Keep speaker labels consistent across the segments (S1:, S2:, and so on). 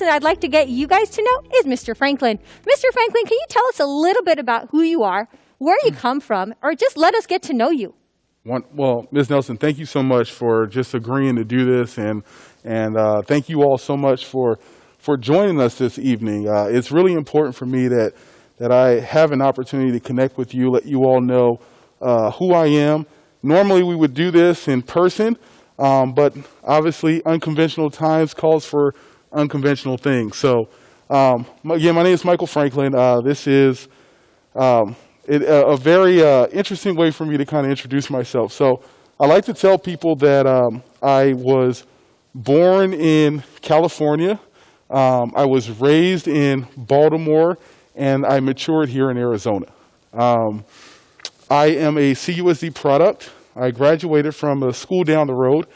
S1: person that I'd like to get you guys to know is Mr. Franklin. Mr. Franklin, can you tell us a little bit about who you are, where you come from, or just let us get to know you?
S2: Well, Ms. Nelson, thank you so much for just agreeing to do this, and thank you all so much for joining us this evening. It's really important for me that I have an opportunity to connect with you, let you all know who I am. Normally we would do this in person, but obviously unconventional times calls for unconventional things. So again, my name is Michael Franklin. This is a very interesting way for me to kind of introduce myself. So I like to tell people that I was born in California. I was raised in Baltimore, and I matured here in Arizona. I am a CUSD product. I graduated from a school down the road.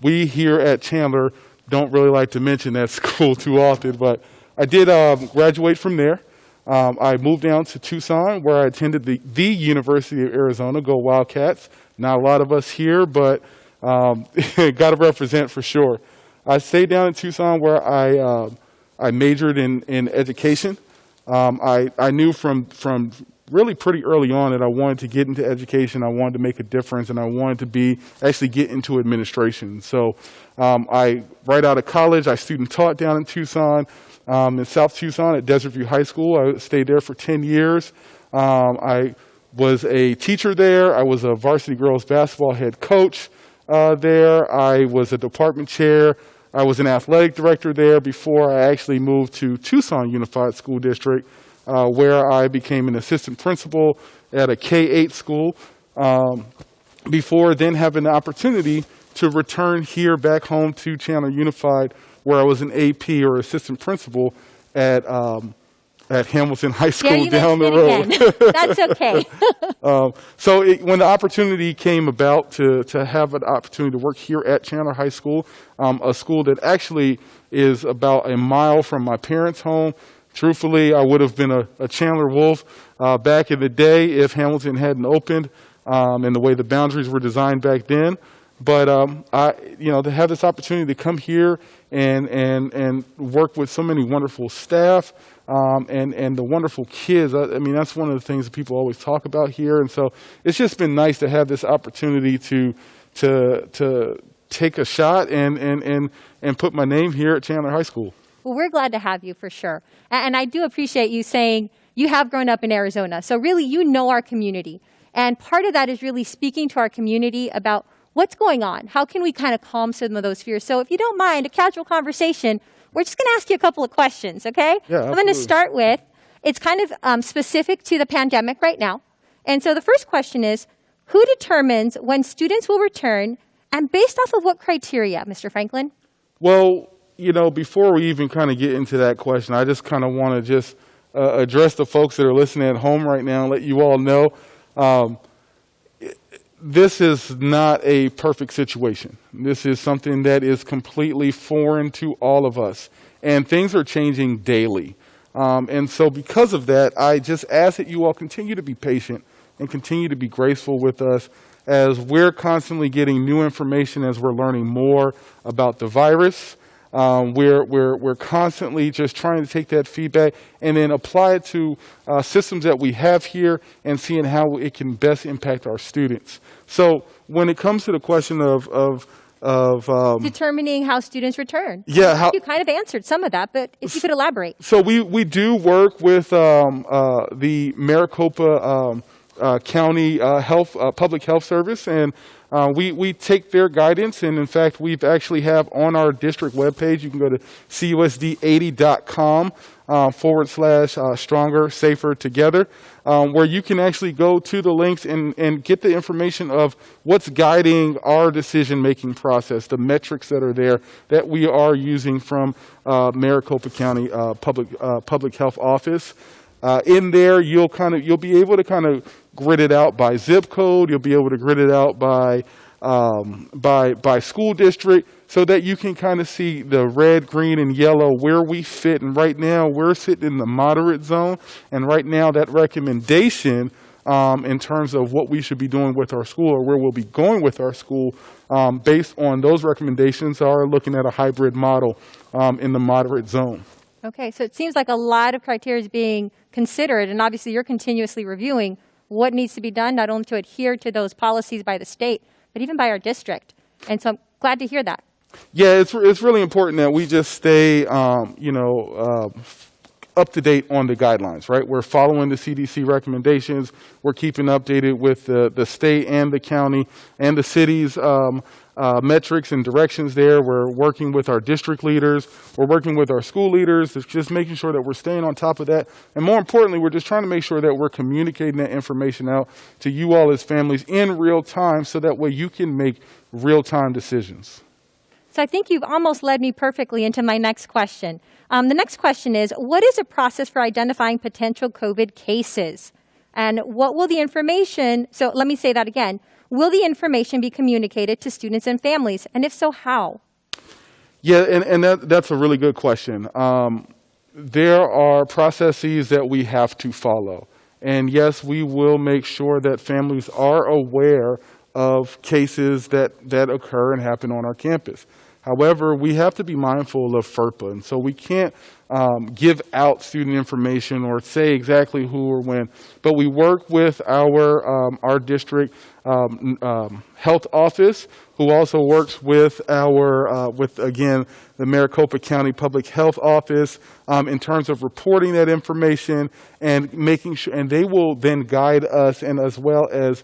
S2: We here at Chandler don't really like to mention that school too often, but I did graduate from there. I moved down to Tucson, where I attended the University of Arizona. Go Wildcats. Not a lot of us here, but got to represent for sure. I stayed down in Tucson, where I majored in education. I knew from really pretty early on that I wanted to get into education. I wanted to make a difference, and I wanted to actually get into administration. So right out of college, I student taught down in Tucson. In South Tucson at Desert View High School. I stayed there for 10 years. I was a teacher there. I was a varsity girls basketball head coach there. I was a department chair. I was an athletic director there before I actually moved to Tucson Unified School District, where I became an assistant principal at a K-8 school, before then having the opportunity to return here back home to Chandler Unified, where I was an AP or assistant principal at Hamilton High School down the road.
S1: That's okay.
S2: So when the opportunity came about to have an opportunity to work here at Chandler High School, a school that actually is about a mile from my parents' home, truthfully, I would have been a Chandler Wolf back in the day if Hamilton hadn't opened and the way the boundaries were designed back then. But to have this opportunity to come here and work with so many wonderful staff and the wonderful kids, I mean, that's one of the things that people always talk about here. And so it's just been nice to have this opportunity to take a shot and put my name here at Chandler High School.
S1: Well, we're glad to have you for sure. And I do appreciate you saying you have grown up in Arizona. So really, you know our community. And part of that is really speaking to our community about what's going on? How can we kind of calm some of those fears? So if you don't mind, a casual conversation, we're just going to ask you a couple of questions, okay?
S2: Yeah,
S1: I'm going to start with, it's kind of specific to the pandemic right now. And so the first question is, who determines when students will return, and based off of what criteria, Mr. Franklin?
S2: Well, before we even kind of get into that question, I just kind of want to just address the folks that are listening at home right now and let you all know this is not a perfect situation. This is something that is completely foreign to all of us, and things are changing daily. And so because of that, I just ask that you all continue to be patient and continue to be graceful with us as we're constantly getting new information, as we're learning more about the virus. We're constantly just trying to take that feedback and then apply it to systems that we have here and seeing how it can best impact our students. So when it comes to the question of
S1: determining how students return.
S2: Yeah,
S1: you kind of answered some of that, but if you could elaborate.
S2: So we do work with the Maricopa County Public Health Service, and we take their guidance, and in fact, we've actually have on our district webpage, you can go to CUSD80.com /stronger, safer, together, where you can actually go to the links and get the information of what's guiding our decision-making process, the metrics that are there that we are using from Maricopa County Public Health Office. In there, you'll be able to kind of grid it out by zip code. You'll be able to grid it out by school district, so that you can kind of see the red, green, and yellow where we fit. And right now, we're sitting in the moderate zone. And right now, that recommendation in terms of what we should be doing with our school or where we'll be going with our school, based on those recommendations, are looking at a hybrid model in the moderate zone.
S1: Okay, so it seems like a lot of criteria is being considered, and obviously you're continuously reviewing what needs to be done, not only to adhere to those policies by the state, but even by our district. And so I'm glad to hear that.
S2: Yeah, it's really important that we just stay, up to date on the guidelines, right? We're following the CDC recommendations. We're keeping updated with the state and the county and the city's metrics and directions there. We're working with our district leaders. We're working with our school leaders. It's just making sure that we're staying on top of that. And more importantly, we're just trying to make sure that we're communicating that information out to you all as families in real time so that way you can make real-time decisions.
S1: So I think you've almost led me perfectly into my next question. The next question is, what is a process for identifying potential COVID cases? And what will the information, so let me say that again, will the information be communicated to students and families? And if so, how?
S2: Yeah, and that's a really good question. There are processes that we have to follow. And yes, we will make sure that families are aware of cases that occur and happen on our campus. However, we have to be mindful of FERPA, and so we can't give out student information or say exactly who or when. But we work with our district health office, who also works with the Maricopa County Public Health Office in terms of reporting that information and making sure, and they will then guide us, and as well as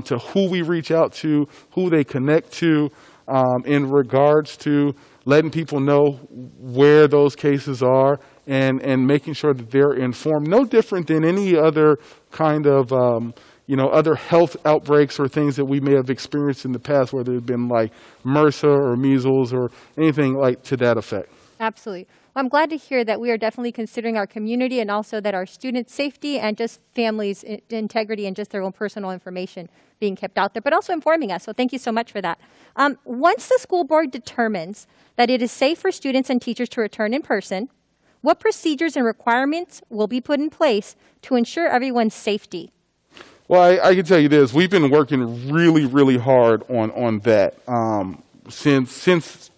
S2: to who we reach out to, who they connect to, in regards to letting people know where those cases are and making sure that they're informed. No different than any other kind of, other health outbreaks or things that we may have experienced in the past, whether it's been like MRSA or measles or anything like to that effect.
S1: Absolutely. Well, I'm glad to hear that we are definitely considering our community and also that our students' safety and just families' integrity and just their own personal information being kept out there, but also informing us. So thank you so much for that. Once the school board determines that it is safe for students and teachers to return in person, what procedures and requirements will be put in place to ensure everyone's safety?
S2: Well, I can tell you this. We've been working really, really hard on that since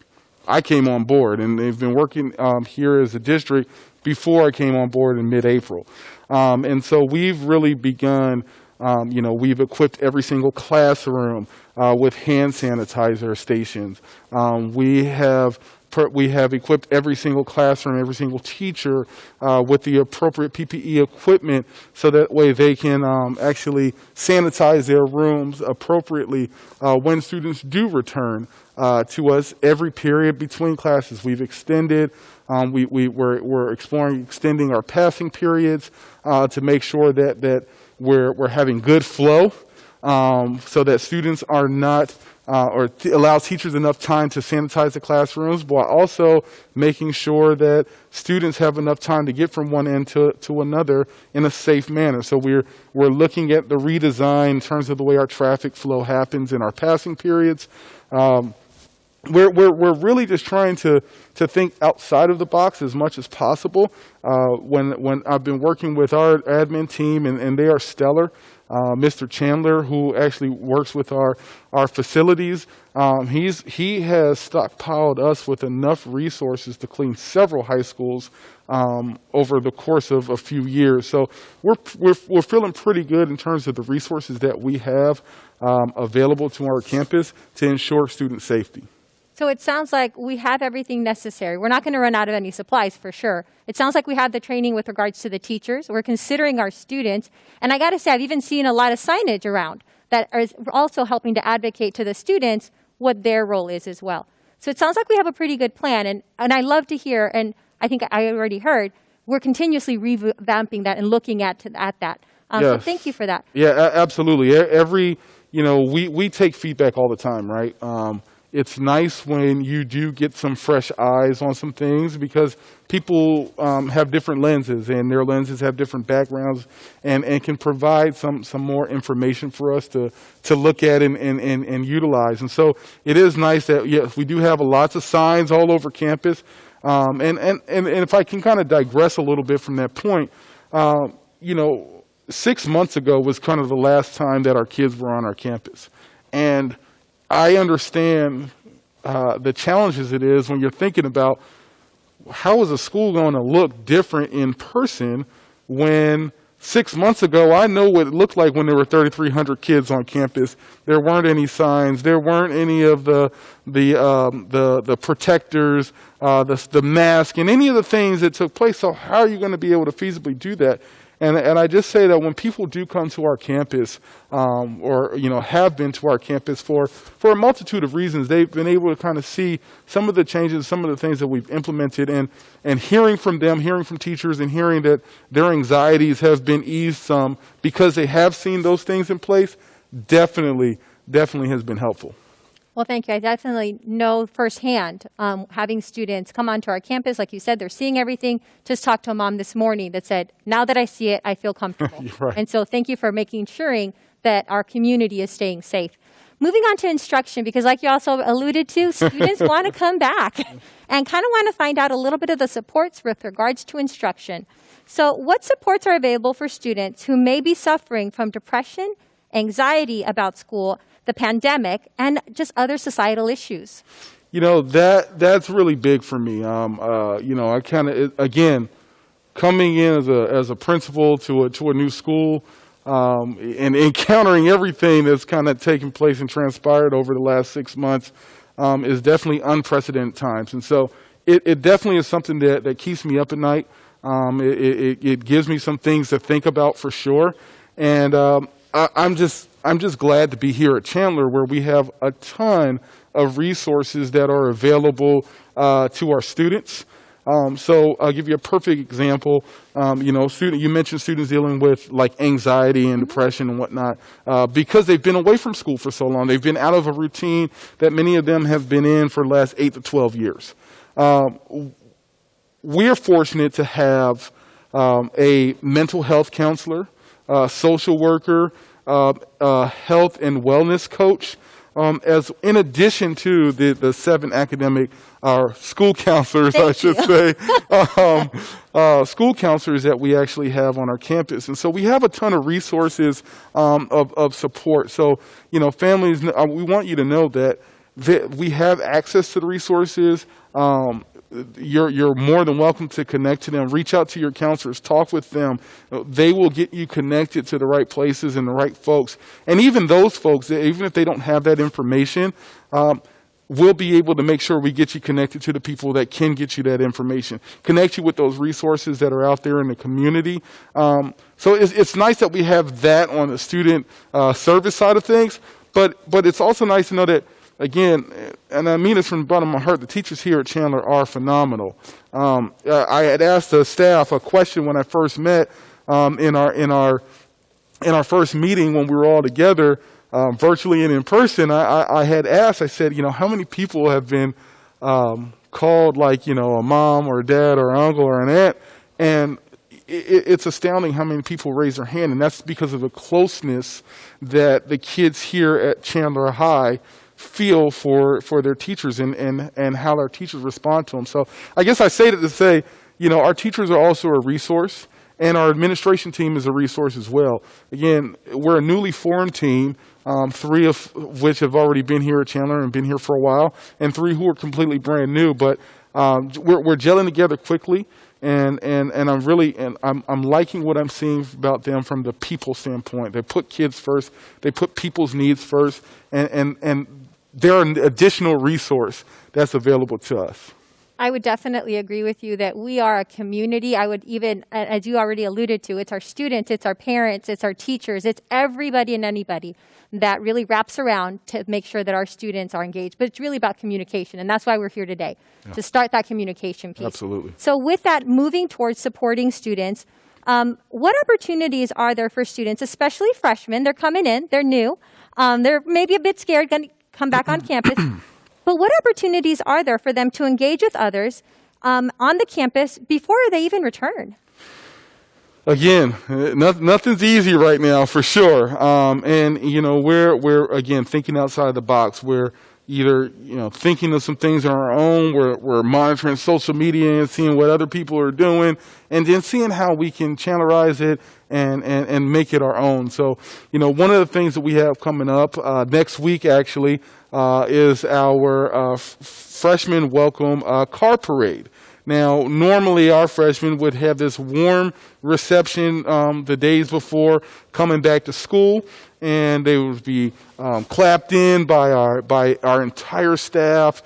S2: I came on board, and they've been working here as a district before I came on board in mid-April. And so we've really begun, we've equipped every single classroom with hand sanitizer stations. We have equipped every single classroom, every single teacher with the appropriate PPE equipment so that way they can actually sanitize their rooms appropriately when students do return to us every period between classes. We've extended, we're exploring extending our passing periods to make sure that we're having good flow so that students are not allow teachers enough time to sanitize the classrooms, while also making sure that students have enough time to get from one end to another in a safe manner. So we're looking at the redesign in terms of the way our traffic flow happens in our passing periods. We're really just trying to think outside of the box as much as possible. When I've been working with our admin team, and they are stellar. Mr. Chandler, who actually works with our facilities, he has stockpiled us with enough resources to clean several high schools over the course of a few years. So we're feeling pretty good in terms of the resources that we have available to our campus to ensure student safety.
S1: So it sounds like we have everything necessary. We're not going to run out of any supplies for sure. It sounds like we have the training with regards to the teachers. We're considering our students. And I got to say, I've even seen a lot of signage around that is also helping to advocate to the students what their role is as well. So it sounds like we have a pretty good plan. And I love to hear, and I think I already heard, we're continuously revamping that and looking at that.
S2: Yes.
S1: So thank you for that.
S2: Yeah, absolutely. We take feedback all the time, right? It's nice when you do get some fresh eyes on some things because people have different lenses, and their lenses have different backgrounds and can provide some more information for us to look at and utilize. And so it is nice that, yes, we do have lots of signs all over campus. And if I can kind of digress a little bit from that point, 6 months ago was kind of the last time that our kids were on our campus. And I understand the challenges it is when you're thinking about how is a school going to look different in person when 6 months ago, I know what it looked like when there were 3,300 kids on campus. There weren't any signs. There weren't any of the protectors, the mask, and any of the things that took place. So how are you going to be able to feasibly do that? And I just say that when people do come to our campus, or have been to our campus for a multitude of reasons, they've been able to kind of see some of the changes, some of the things that we've implemented, and hearing from them, hearing from teachers, and hearing that their anxieties have been eased some because they have seen those things in place, definitely has been helpful.
S1: Well, thank you. I definitely know firsthand, having students come onto our campus, like you said, they're seeing everything. Just talked to a mom this morning that said, now that I see it, I feel comfortable.
S2: Right.
S1: And so thank you for making sure that our community is staying safe. Moving on to instruction, because like you also alluded to, students want to come back and kind of want to find out a little bit of the supports with regards to instruction. So what supports are available for students who may be suffering from depression, anxiety about school, the pandemic, and just other societal issues?
S2: That's really big for me. I kind of, again, coming in as a principal to a new school, and encountering everything that's kind of taken place and transpired over the last 6 months, is definitely unprecedented times. And so it definitely is something that keeps me up at night. It gives me some things to think about for sure. And I'm just glad to be here at Chandler, where we have a ton of resources that are available to our students. So I'll give you a perfect example. You mentioned students dealing with like anxiety and depression and whatnot, because they've been away from school for so long. They've been out of a routine that many of them have been in for the last 8 to 12 years. We're fortunate to have a mental health counselor, social worker, health and wellness coach, as in addition to the 7 academic school counselors, I should say, school counselors that we actually have on our campus. And so we have a ton of resources of support. So, families, we want you to know that we have access to the resources. You're more than welcome to connect to them. Reach out to your counselors. Talk with them. They will get you connected to the right places and the right folks. And even those folks, even if they don't have that information, we'll be able to make sure we get you connected to the people that can get you that information. Connect you with those resources that are out there in the community. So it's nice that we have that on the student service side of things. But it's also nice to know that, again, and I mean this from the bottom of my heart, the teachers here at Chandler are phenomenal. I had asked the staff a question when I first met in our first meeting when we were all together, virtually and in person. I had asked, I said, how many people have been called like, a mom or a dad or an uncle or an aunt? And it's astounding how many people raise their hand, and that's because of the closeness that the kids here at Chandler High feel for their teachers and how our teachers respond to them. So I guess I say that to say, our teachers are also a resource, and our administration team is a resource as well. Again, we're a newly formed team, 3 of which have already been here at Chandler and been here for a while, and 3 who are completely brand new. But we're gelling together quickly, and I'm liking what I'm seeing about them from the people standpoint. They put kids first. They put people's needs first, and they're an additional resource that's available to us.
S1: I would definitely agree with you that we are a community. I would even, as you already alluded to, it's our students, it's our parents, it's our teachers, it's everybody and anybody that really wraps around to make sure that our students are engaged. But it's really about communication, and that's why we're here today, to start that communication piece.
S2: Absolutely.
S1: So with that, moving towards supporting students, what opportunities are there for students, especially freshmen? They're coming in, they're new, they're maybe a bit scared, going to come back on campus. But what opportunities are there for them to engage with others on the campus before they even return?
S2: Again, nothing's easy right now, for sure. And we're again thinking outside the box. We're either, thinking of some things on our own. We're monitoring social media and seeing what other people are doing, and then seeing how we can channelize it and make it our own. So, one of the things that we have coming up next week actually is our freshman welcome car parade. Now, normally our freshmen would have this warm reception the days before coming back to school, and they would be clapped in by our entire staff.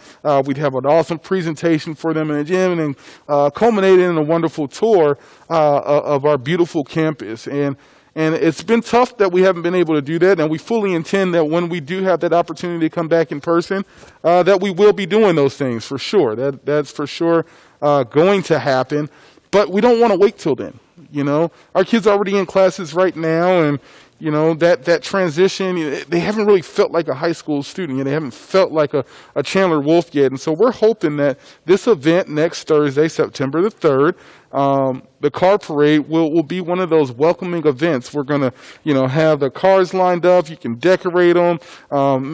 S2: We'd have an awesome presentation for them in the gym, and then culminating in a wonderful tour of our beautiful campus. And it's been tough that we haven't been able to do that, and we fully intend that when we do have that opportunity to come back in person, that we will be doing those things for sure. That's for sure going to happen, but we don't want to wait till then. Our kids are already in classes right now, and that transition, they haven't really felt like a high school student. They haven't felt like a Chandler Wolf yet. And so we're hoping that this event next Thursday, September the 3rd, the car parade will be one of those welcoming events. We're going to, have the cars lined up. You can decorate them.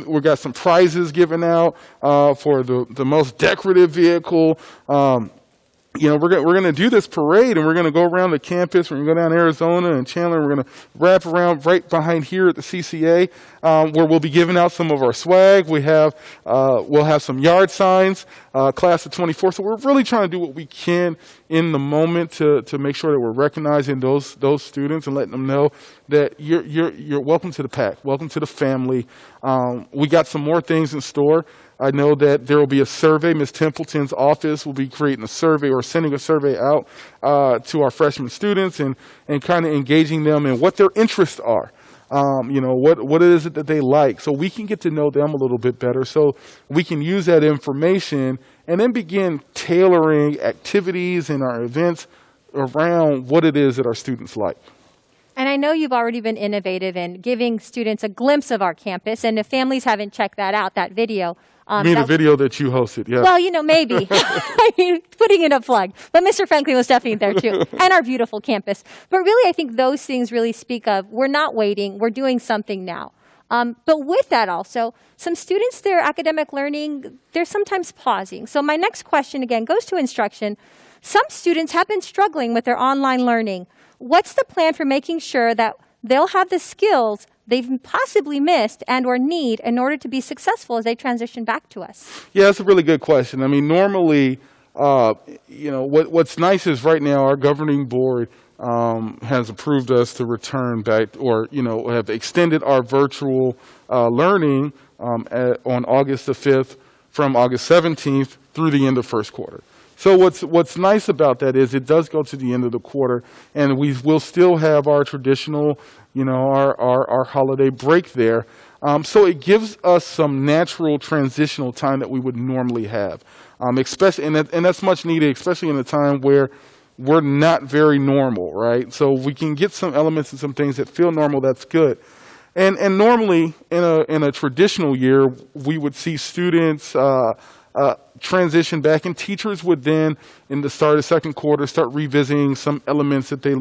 S2: We've got some prizes given out for the most decorative vehicle. We're going to do this parade, and we're going to go around the campus. We're going to go down Arizona and Chandler. We're going to wrap around right behind here at the CCA, where we'll be giving out some of our swag. We'll have some yard signs, class of 24. So we're really trying to do what we can in the moment to make sure that we're recognizing those students and letting them know that you're welcome to the pack, welcome to the family. We got some more things in store. I know that there will be a survey. Ms. Templeton's office will be creating a survey or sending a survey out to our freshman students and kind of engaging them in what their interests are. What is it that they like, so we can get to know them a little bit better, so we can use that information and then begin tailoring activities in our events around what it is that our students like.
S1: And I know you've already been innovative in giving students a glimpse of our campus, and if families haven't checked that out, that video.
S2: You mean the video that you hosted, yeah.
S1: Well, maybe. Putting in a plug. But Mr. Franklin was definitely there, too, and our beautiful campus. But really, I think those things really speak of we're not waiting, we're doing something now. But with that also, some students, their academic learning, they're sometimes pausing. So my next question, again, goes to instruction. Some students have been struggling with their online learning. What's the plan for making sure that they'll have the skills they've possibly missed and or need in order to be successful as they transition back to us?
S2: Yeah, that's a really good question. I mean, normally, what's nice is right now our governing board has approved us to return back or, have extended our virtual learning on August the 5th from August 17th through the end of first quarter. So what's nice about that is it does go to the end of the quarter, and we will still have our traditional, our holiday break there. So it gives us some natural transitional time that we would normally have, especially, and that's much needed, especially in a time where we're not very normal, right? So we can get some elements and some things that feel normal. That's good. And normally in a traditional year, we would see students transition back, and teachers would then, in the start of the second quarter, start revisiting some elements that they,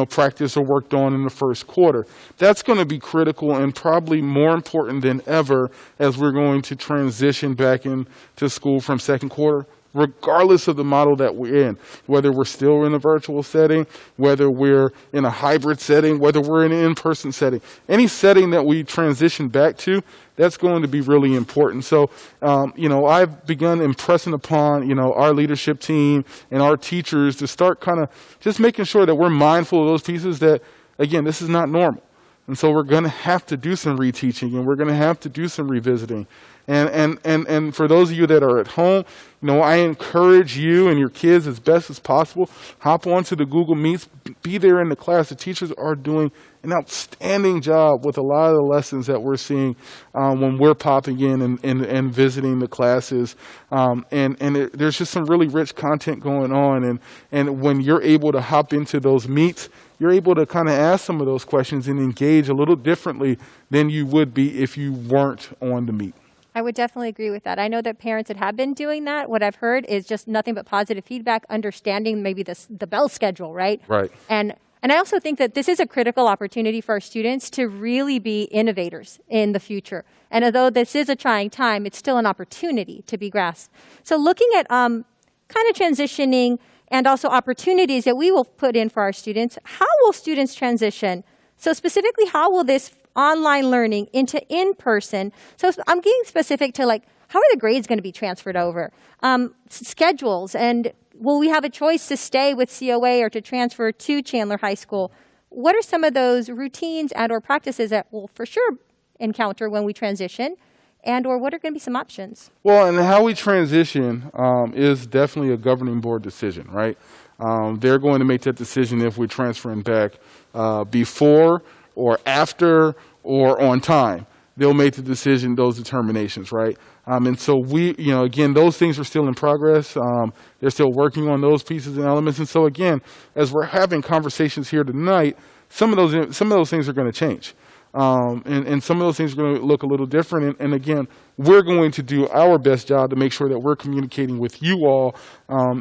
S2: practiced or worked on in the first quarter. That's going to be critical and probably more important than ever as we're going to transition back into school from second quarter, regardless of the model that we're in, whether we're still in a virtual setting, whether we're in a hybrid setting, whether we're in an in-person setting. Any setting that we transition back to, that's going to be really important. So, I've begun impressing upon, our leadership team and our teachers to start kind of just making sure that we're mindful of those pieces that, again, this is not normal. And so we're going to have to do some reteaching, and we're going to have to do some revisiting. And for those of you that are at home, I encourage you and your kids as best as possible, hop onto the Google Meets, be there in the class. The teachers are doing an outstanding job with a lot of the lessons that we're seeing when we're popping in and visiting the classes. There's just some really rich content going on. And when you're able to hop into those meets, you're able to kind of ask some of those questions and engage a little differently than you would be if you weren't on the meet.
S1: I would definitely agree with that. I know that parents that have been doing that, what I've heard is just nothing but positive feedback, understanding maybe the bell schedule, right?
S2: Right.
S1: And And I also think that this is a critical opportunity for our students to really be innovators in the future. And although this is a trying time, it's still an opportunity to be grasped. So looking at kind of transitioning and also opportunities that we will put in for our students, how will students transition? So specifically, how will this online learning into in-person? So I'm getting specific to like, how are the grades going to be transferred over? Schedules, and will we have a choice to stay with COA or to transfer to Chandler High School? What are some of those routines and or practices that we'll for sure encounter when we transition? And or what are going to be some options?
S2: Well, and how we transition is definitely a governing board decision, right? They're going to make that decision if we're transferring back before or after or on time. They'll make the decision, those determinations, right? And so we, again, those things are still in progress. They're still working on those pieces and elements. And so again, as we're having conversations here tonight, some of those things are going to change. And some of those things are going to look a little different. And again, we're going to do our best job to make sure that we're communicating with you all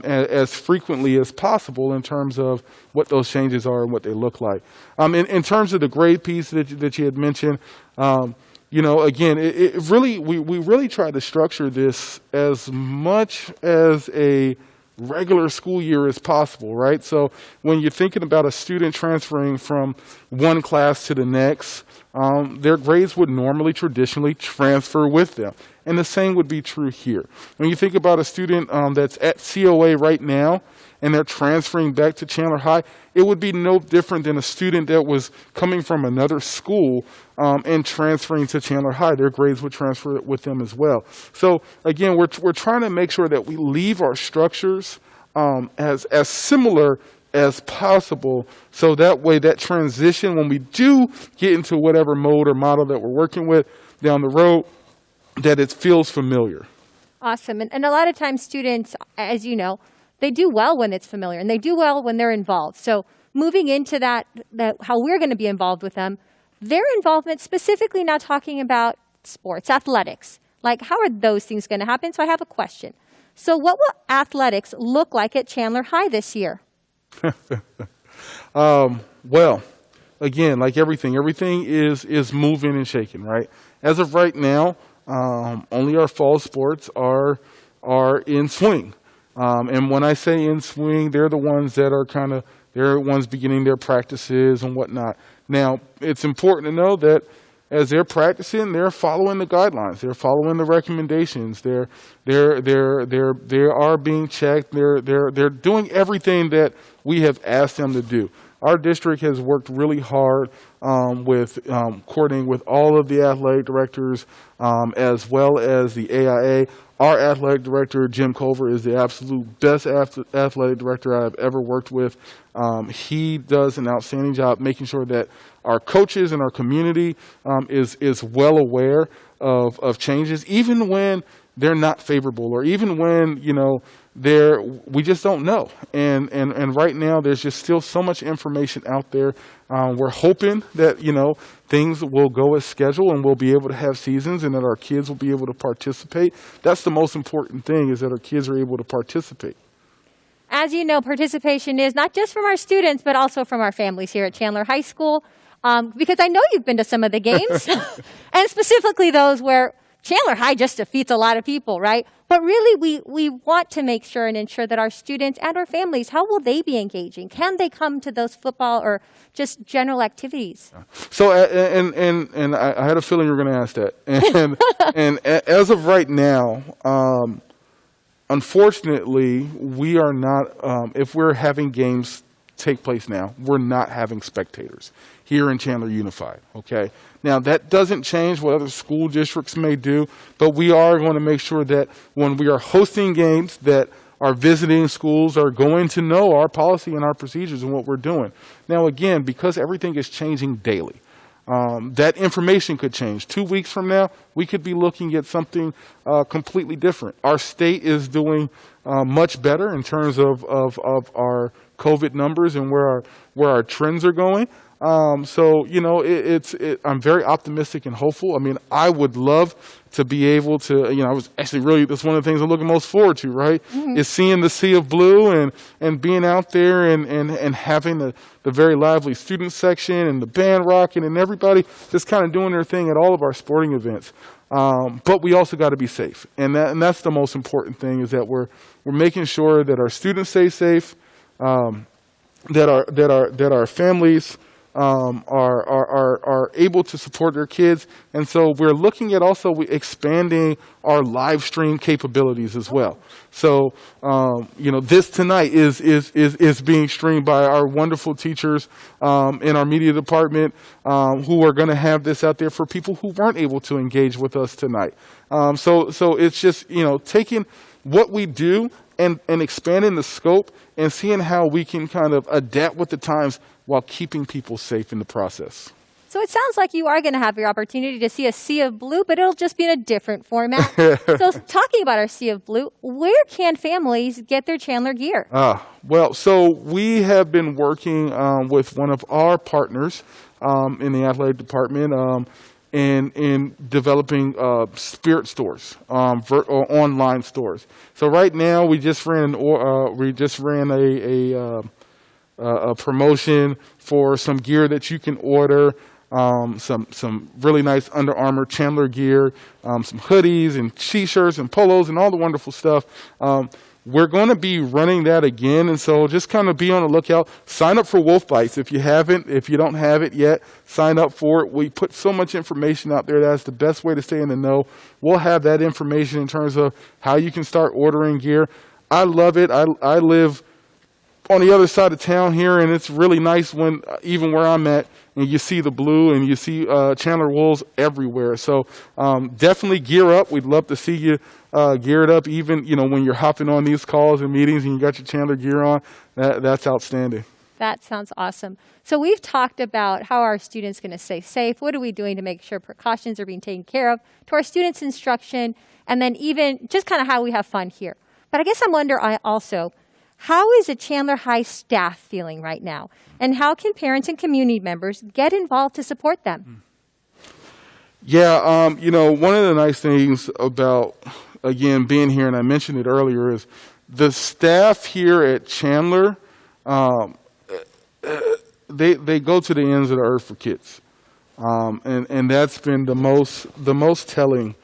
S2: as frequently as possible in terms of what those changes are and what they look like. In terms of the grade piece that you had mentioned, again, we really try to structure this as much as a regular school year as possible, right? So when you're thinking about a student transferring from one class to the next, their grades would normally traditionally transfer with them. And the same would be true here. When you think about a student that's at COA right now and they're transferring back to Chandler High, it would be no different than a student that was coming from another school and transferring to Chandler High. Their grades would transfer with them as well. So again, we're trying to make sure that we leave our structures as similar as possible, so that way that transition, when we do get into whatever mode or model that we're working with down the road, that it feels familiar.
S1: Awesome. And a lot of times students, as you know, they do well when it's familiar, and they do well when they're involved. So moving into that how we're going to be involved with them, their involvement, specifically now talking about sports, athletics, like how are those things going to happen? So I have a question. So what will athletics look like at Chandler High this year?
S2: Well, again, like everything is moving and shaking, right? As of right now, only our fall sports are in swing. And when I say in swing, they're the ones that are they're the ones beginning their practices and whatnot. Now, it's important to know that as they're practicing, they're following the guidelines. They're following the recommendations. They are being checked. They're doing everything that we have asked them to do. Our district has worked really hard with coordinating with all of the athletic directors as well as the AIA. Our athletic director, Jim Culver, is the absolute best athletic director I've ever worked with. He does an outstanding job making sure that our coaches and our community is well aware of changes, even when they're not favorable, or even when we just don't know. And right now there's just still so much information out there. We're hoping that things will go as scheduled and we'll be able to have seasons and that our kids will be able to participate. That's the most important thing, is that our kids are able to participate.
S1: As you know, participation is not just from our students, but also from our families here at Chandler High School, because I know you've been to some of the games, and specifically those where Chandler High just defeats a lot of people, right? But really, we want to make sure and ensure that our students and our families, how will they be engaging? Can they come to those football or just general activities?
S2: So, and I had a feeling you were going to ask that. And as of right now, unfortunately, we are not, if we're having games take place now, we're not having spectators here in Chandler Unified, okay? Now, that doesn't change what other school districts may do, but we are going to make sure that when we are hosting games, that our visiting schools are going to know our policy and our procedures and what we're doing. Now, again, because everything is changing daily, that information could change. 2 weeks from now, we could be looking at something completely different. Our state is doing much better in terms of our COVID numbers and where our trends are going. So, I'm very optimistic and hopeful. I mean, I would love to be able to, I was actually really, that's one of the things I'm looking most forward to, right? Is seeing the sea of blue and being out there and having the very lively student section and the band rocking and everybody just kind of doing their thing at all of our sporting events. But we also got to be safe. And that's the most important thing, is that we're making sure that our students stay safe, that our families are able to support their kids. And so we're looking at also expanding our live stream capabilities as well. So, this tonight is being streamed by our wonderful teachers in our media department, who are going to have this out there for people who weren't able to engage with us tonight. So it's just, taking what we do and expanding the scope and seeing how we can kind of adapt with the times while keeping people safe in the process.
S1: So it sounds like you are going to have your opportunity to see a sea of blue, but it'll just be in a different format. So talking about our sea of blue, where can families get their Chandler gear?
S2: So we have been working with one of our partners in the athletic department in developing spirit stores, online stores. So right now we just ran a promotion for some gear that you can order, some really nice Under Armour Chandler gear, some hoodies and t-shirts and polos and all the wonderful stuff. We're going to be running that again, and so just kind of be on the lookout. Sign up for Wolf Bites if you don't have it yet. Sign up for it. We put so much information out there. That's the best way to stay in the know. We'll have that information in terms of how you can start ordering gear. I love it. I live on the other side of town here, and it's really nice when, even where I'm at, and you see the blue and you see Chandler Wolves everywhere. So definitely gear up. We'd love to see you geared up, even when you're hopping on these calls and meetings and you got your Chandler gear on. That's outstanding.
S1: That sounds awesome. So we've talked about how our students going to stay safe. What are we doing to make sure precautions are being taken care of, to our students' instruction, and then even just kind of how we have fun here. But I guess I'm wondering also, how is the Chandler High staff feeling right now? And how can parents and community members get involved to support them?
S2: Yeah, one of the nice things about, again, being here, and I mentioned it earlier, is the staff here at Chandler, they go to the ends of the earth for kids. And that's been the most telling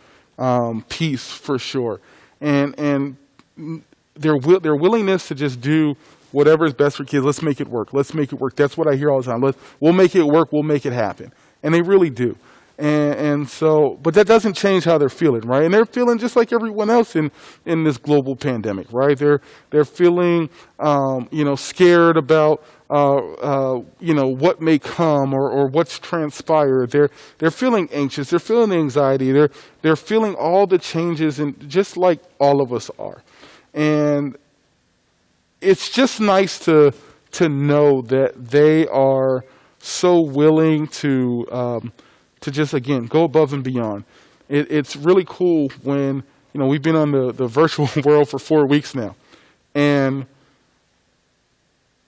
S2: piece for sure. And their willingness to just do whatever is best for kids. Let's make it work. Let's make it work. That's what I hear all the time. We'll make it work. We'll make it happen. And they really do. And so, but that doesn't change how they're feeling, right? And they're feeling just like everyone else in this global pandemic, right? They're feeling, scared about, what may come or what's transpired. They're feeling anxious. They're feeling anxiety. They're feeling all the changes, and just like all of us are. And it's just nice to know that they are so willing to just, again, go above and beyond. It's really cool when, we've been on the virtual world for 4 weeks now. And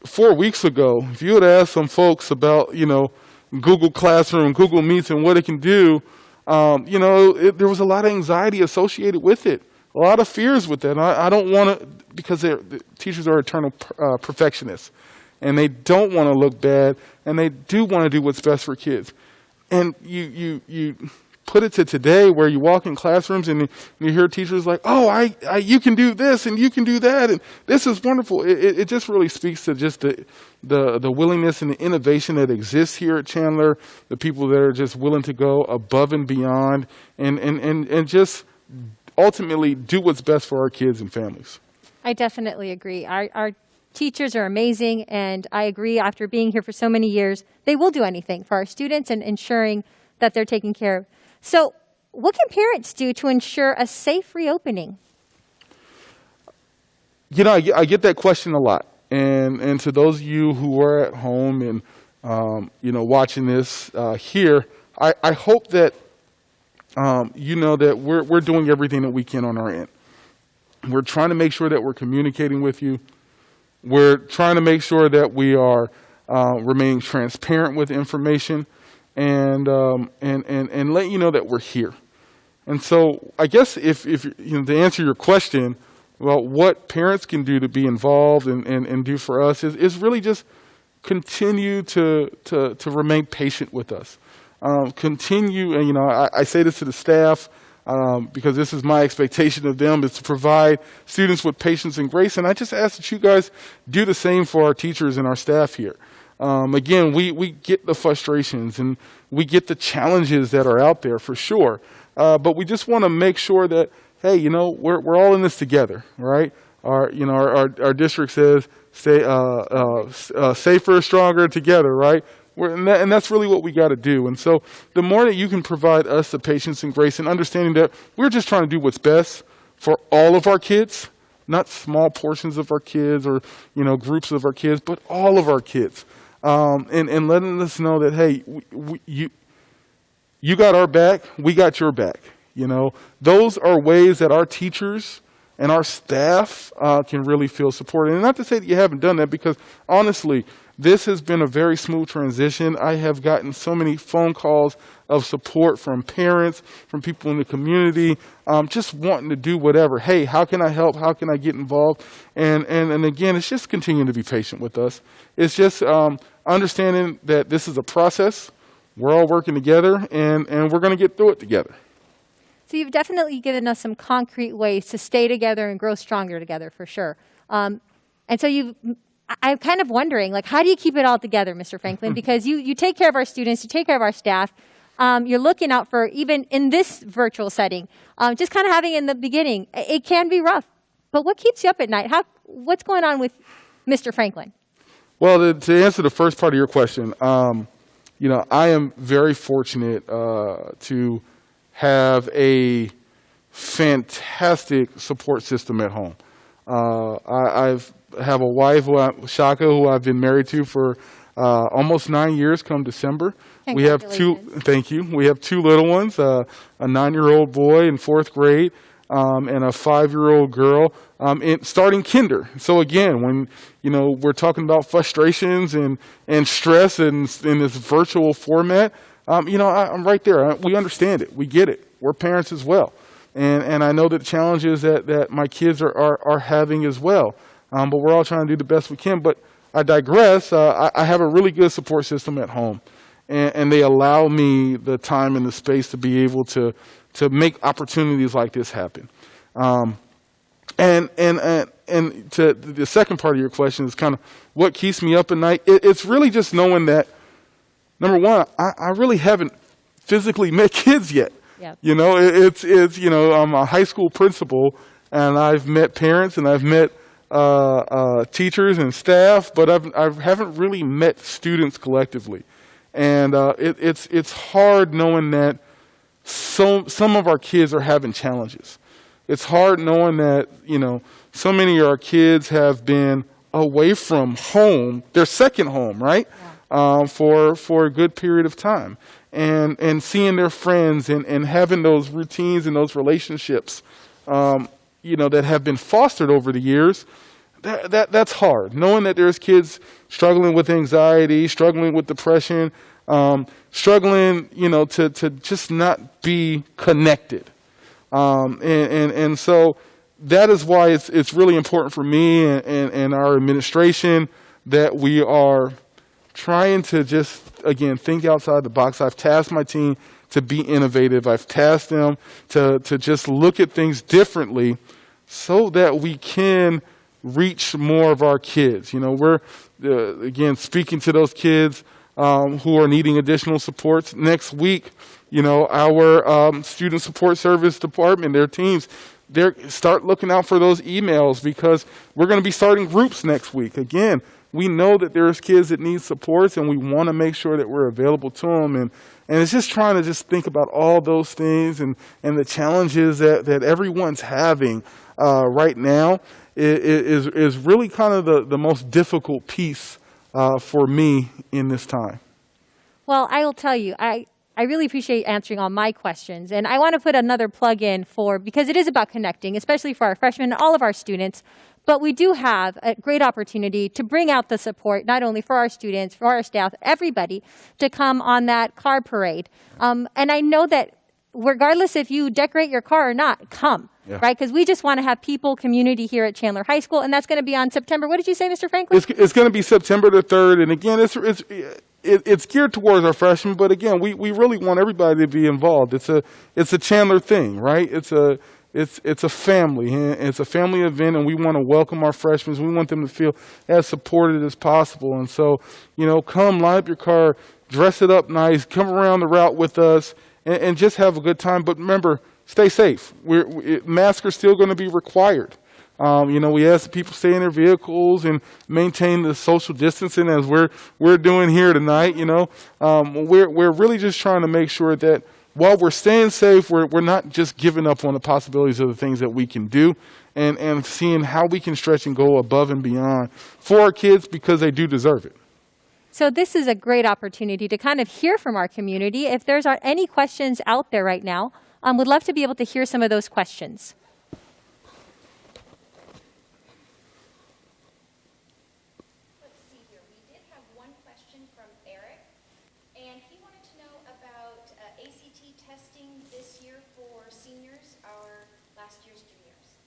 S2: 4 weeks ago, if you had asked some folks about, Google Classroom, Google Meets, and what it can do, there was a lot of anxiety associated with it. A lot of fears with that. I don't want to, because the teachers are eternal perfectionists, and they don't want to look bad, and they do want to do what's best for kids. And you put it to today, where you walk in classrooms and you hear teachers like, "Oh, you can do this and you can do that, and this is wonderful." It just really speaks to just the willingness and the innovation that exists here at Chandler. The people that are just willing to go above and beyond, and just ultimately do what's best for our kids and families.
S1: I definitely agree. Our teachers are amazing, and I agree, after being here for so many years, they will do anything for our students and ensuring that they're taken care of. So what can parents do to ensure a safe reopening?
S2: I get that question a lot. And to those of you who are at home and, watching this here, I hope that that we're doing everything that we can on our end. We're trying to make sure that we're communicating with you. We're trying to make sure that we are remaining transparent with information, and let you know that we're here. And so I guess if to answer your question, well, what parents can do to be involved and do for us is really just continue to remain patient with us. Continue, and I say this to the staff because this is my expectation of them, is to provide students with patience and grace. And I just ask that you guys do the same for our teachers and our staff here. Again, we get the frustrations and we get the challenges that are out there for sure. But we just want to make sure that, hey, we're all in this together, right? Our district says, safer, stronger together, right? And that's really what we got to do. And so the more that you can provide us the patience and grace and understanding that we're just trying to do what's best for all of our kids, not small portions of our kids or, groups of our kids, but all of our kids. And letting us know that, hey, you got our back, we got your back. Those are ways that our teachers and our staff can really feel supported. And not to say that you haven't done that, because honestly, this has been a very smooth transition. I have gotten so many phone calls of support from parents, from people in the community, just wanting to do whatever. Hey, how can I help? How can I get involved? And again, it's just continuing to be patient with us. It's just understanding that this is a process. We're all working together, and we're going to get through it together.
S1: So you've definitely given us some concrete ways to stay together and grow stronger together, for sure. And so I'm kind of wondering, how do you keep it all together, Mr. Franklin? Because you take care of our students, you take care of our staff. You're looking out for, even in this virtual setting, just kind of having in the beginning, it can be rough. But what keeps you up at night? What's going on with Mr. Franklin?
S2: Well, to answer the first part of your question, I am very fortunate to have a fantastic support system at home. I have a wife, Shaka, who I've been married to for almost 9 years come December. We have thank you. We have two little ones, a 9-year-old boy in 4th grade and a 5-year-old girl starting kinder. So again, when we're talking about frustrations and stress in this virtual format, I'm right there. We understand it. We get it. We're parents as well. And I know the challenges that my kids are having as well. But we're all trying to do the best we can. But I digress. I have a really good support system at home. And they allow me the time and the space to be able to make opportunities like this happen. And to the second part of your question is kind of what keeps me up at night. It's really just knowing that, number one, I really haven't physically met kids yet.
S1: Yep.
S2: I'm a high school principal, and I've met parents and I've met teachers and staff, but I haven't really met students collectively. And it's hard knowing that some of our kids are having challenges. It's hard knowing that, so many of our kids have been away from home, their second home, right? Yeah. For a good period of time. And seeing their friends and having those routines and those relationships, that have been fostered over the years, that's hard. Knowing that there's kids struggling with anxiety, struggling with depression, struggling, to just not be connected. And so that is why it's really important for me and our administration that we are trying to just, again, think outside the box. I've tasked my team to be innovative. I've tasked them to just look at things differently so that we can reach more of our kids. We're, again, speaking to those kids who are needing additional supports. Next week, our student support service department, their teams, start looking out for those emails, because we're going to be starting groups next week. Again, we know that there's kids that need supports, and we want to make sure that we're available to them. And it's just trying to just think about all those things and the challenges that everyone's having right now is really kind of the most difficult piece for me in this time.
S1: Well, I will tell you, I really appreciate answering all my questions. And I want to put another plug in because it is about connecting, especially for our freshmen and all of our students. But we do have a great opportunity to bring out the support, not only for our students, for our staff, everybody, to come on that car parade. And I know that regardless if you decorate your car or not, come, right? Because we just want to have people, community here at Chandler High School, and that's going to be on September. What did you say, Mr. Franklin?
S2: It's going to be September the 3rd, and again, it's geared towards our freshmen, but again, we really want everybody to be involved. It's a Chandler thing, right? It's a family, and it's a family event, and we want to welcome our freshmen. We want them to feel as supported as possible, and so, come line up your car, dress it up nice, come around the route with us, and just have a good time. But remember, stay safe. Masks are still going to be required. We ask that people stay in their vehicles and maintain the social distancing as we're doing here tonight. We're really just trying to make sure that while we're staying safe, we're not just giving up on the possibilities of the things that we can do, and seeing how we can stretch and go above and beyond for our kids, because they do deserve it.
S1: So this is a great opportunity to kind of hear from our community. If there's any questions out there right now, we'd love to be able to hear some of those questions.
S3: Let's see here. We did have one question from Eric, and he wanted to know about ACT testing this year for seniors, our last year's juniors.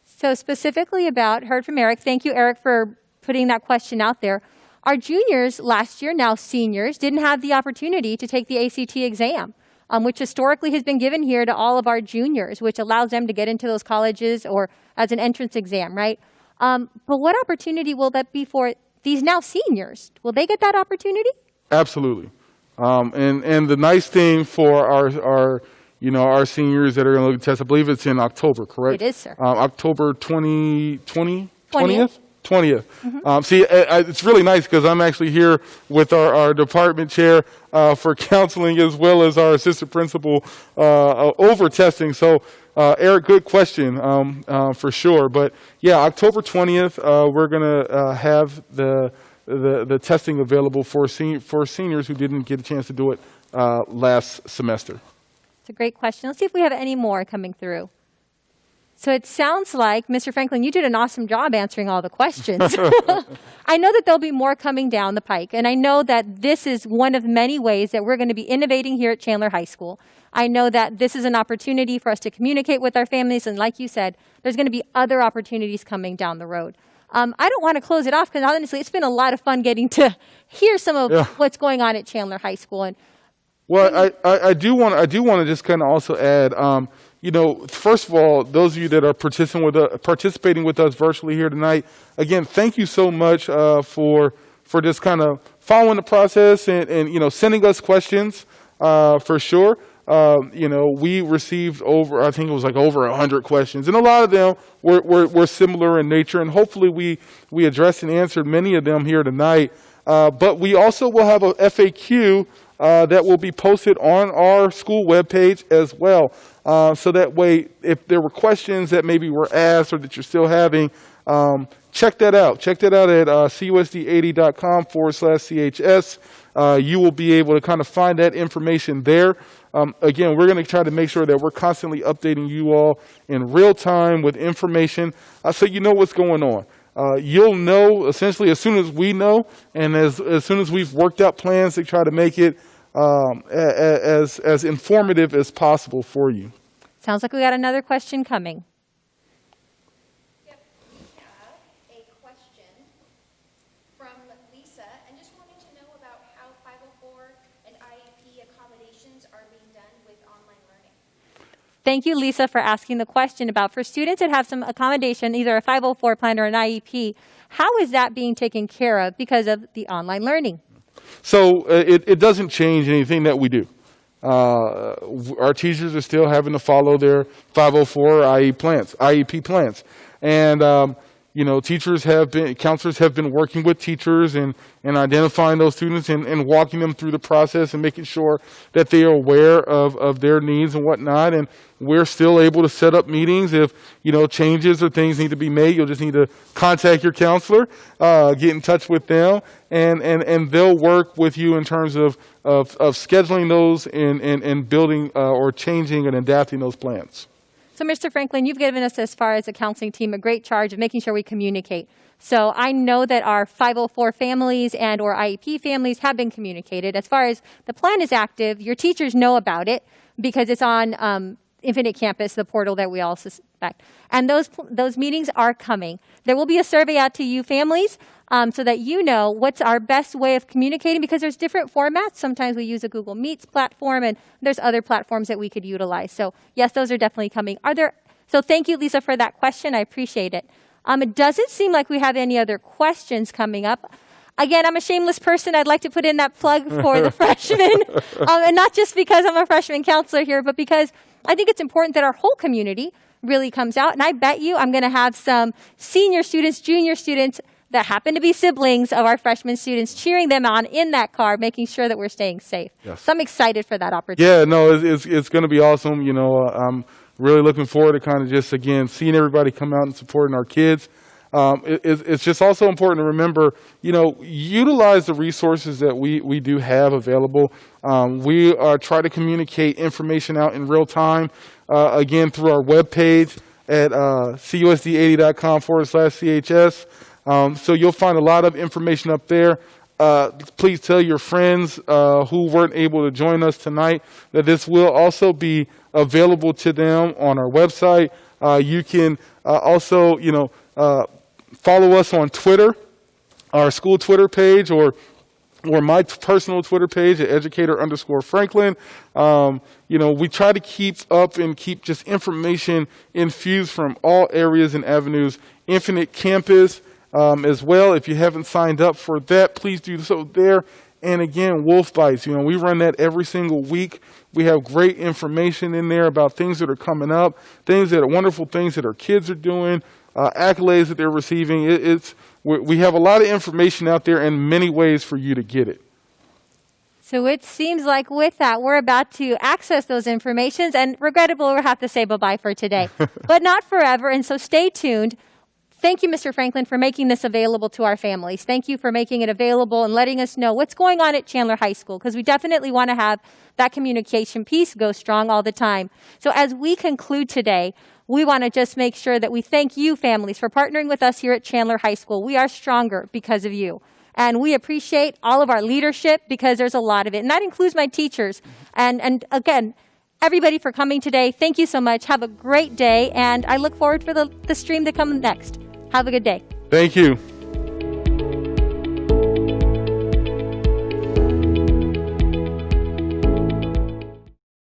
S1: So specifically heard from Eric. Thank you, Eric, for putting that question out there. Our juniors last year, now seniors, didn't have the opportunity to take the ACT exam, which historically has been given here to all of our juniors, which allows them to get into those colleges or as an entrance exam, right? But what opportunity will that be for these now seniors? Will they get that opportunity?
S2: Absolutely. And the nice thing for our seniors that are going to look at the test, I believe it's in October, correct?
S1: It is, sir.
S2: October 20th?
S1: 20th.
S2: 20th. It's really nice because I'm actually here with our department chair for counseling, as well as our assistant principal over testing. So, Eric, good question for sure. But yeah, October 20th, we're going to have the testing available for seniors who didn't get a chance to do it last semester.
S1: It's a great question. Let's see if we have any more coming through. So it sounds like, Mr. Franklin, you did an awesome job answering all the questions. I know that there'll be more coming down the pike, and I know that this is one of many ways that we're going to be innovating here at Chandler High School. I know that this is an opportunity for us to communicate with our families, and like you said, there's going to be other opportunities coming down the road. I don't want to close it off because honestly, it's been a lot of fun getting to hear some of what's going on at Chandler High School. And
S2: I do want to just kind of also add, first of all, those of you that are participating with us virtually here tonight, again, thank you so much for just kind of following the process and sending us questions for sure. We received over 100 questions, and a lot of them were similar in nature, and hopefully we addressed and answered many of them here tonight. But we also will have a FAQ that will be posted on our school webpage as well. So that way, if there were questions that maybe were asked or that you're still having, check that out. Check that out at cusd80.com/CHS. You will be able to kind of find that information there. Again, we're going to try to make sure that we're constantly updating you all in real time with information so you know what's going on. You'll know essentially as soon as we know, and as soon as we've worked out plans to try to make it as informative as possible for you.
S1: sounds like we got another question coming.
S3: Yep, we have a question from Lisa, and just wanting to know about how 504 and IEP accommodations are being done with online learning.
S1: Thank you, Lisa, for asking the question about for students that have some accommodation, either a 504 plan or an IEP, how is that being taken care of because of the online learning?
S2: So it doesn't change anything that we do. Our teachers are still having to follow their 504 IEP plans. And, counselors have been working with teachers and identifying those students and walking them through the process and making sure that they are aware of their needs and whatnot. And we're still able to set up meetings if, changes or things need to be made. You'll just need to contact your counselor, get in touch with them, and they'll work with you in terms of scheduling those and building or changing and adapting those plans.
S1: So, Mr. Franklin, you've given us, as far as the counseling team, a great charge of making sure we communicate. So I know that our 504 families and or IEP families have been communicated. As far as the plan is active, your teachers know about it because it's on Infinite Campus, the portal that we all suspect. And those meetings are coming. There will be a survey out to you families so that you know what's our best way of communicating, because there's different formats. Sometimes we use a Google Meets platform, and there's other platforms that we could utilize. So yes, those are definitely coming. So thank you, Lisa, for that question. I appreciate it. It doesn't seem like we have any other questions coming up. Again, I'm a shameless person. I'd like to put in that plug for the freshmen. And not just because I'm a freshman counselor here, but because I think it's important that our whole community really comes out. And I bet you I'm going to have some senior students, junior students that happen to be siblings of our freshman students cheering them on in that car, making sure that we're staying safe. Yes. So I'm excited for that opportunity.
S2: Yeah, no, it's going to be awesome. You know, I'm really looking forward to kind of just, again, seeing everybody come out and supporting our kids. It's just also important to remember, you know, utilize the resources that we do have available. We try to communicate information out in real time, again, through our webpage at cusd80.com/CHS. So you'll find a lot of information up there. Please tell your friends who weren't able to join us tonight that this will also be available to them on our website. You can also, you know, follow us on Twitter, our school Twitter page, or my personal Twitter page at educator_Franklin. You know, we try to keep up and keep just information infused from all areas and avenues. Infinite Campus as well. If you haven't signed up for that, please do so there. And again, Wolf Bites, you know, we run that every single week. We have great information in there about things that are coming up, wonderful things that our kids are doing, accolades that they're receiving. We have a lot of information out there and many ways for you to get it.
S1: So it seems like with that, we're about to access those informations, and regrettably, we'll have to say bye-bye for today, but not forever. And so stay tuned. Thank you, Mr. Franklin, for making this available to our families. Thank you for making it available and letting us know what's going on at Chandler High School, because we definitely want to have that communication piece go strong all the time. So as we conclude today, we want to just make sure that we thank you, families, for partnering with us here at Chandler High School. We are stronger because of you. And we appreciate all of our leadership, because there's a lot of it. And that includes my teachers. And again, everybody for coming today. Thank you so much. Have a great day. And I look forward for the stream to come next. Have a good day.
S2: Thank you.